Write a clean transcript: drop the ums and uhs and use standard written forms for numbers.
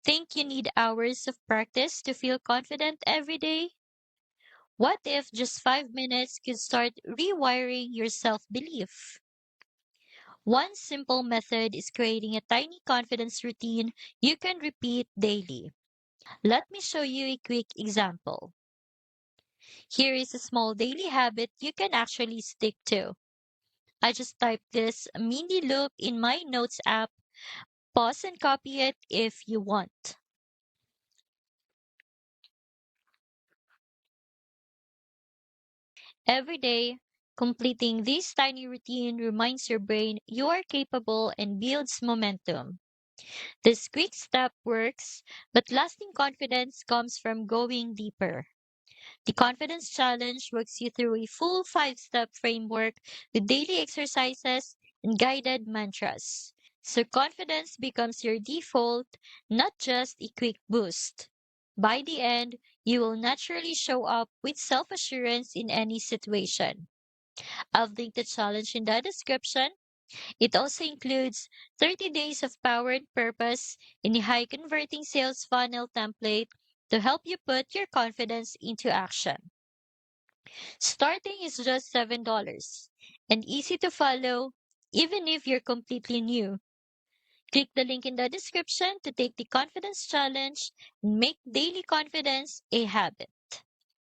Think you need hours of practice to feel confident every day? What if just 5 minutes could start rewiring your self belief? One simple method is creating a tiny confidence routine you can repeat daily. Let me show you a quick example. Here is a small daily habit you can actually stick to. I just typed this mini loop in my notes app. Pause and copy it if you want. Every day, completing this tiny routine reminds your brain you are capable and builds momentum. This quick step works, but lasting confidence comes from going deeper. The Confidence Challenge walks you through a full 5 step framework with daily exercises and guided mantras. So confidence becomes your default, not just a quick boost. By the end, you will naturally show up with self assurance in any situation. I'll link the challenge in the description. It also includes 30 days of power and purpose in a high converting sales funnel template to help you put your confidence into action. Starting is just $7 and easy to follow, even if you're completely new. Click the link in the description to take the confidence challenge and make daily confidence a habit.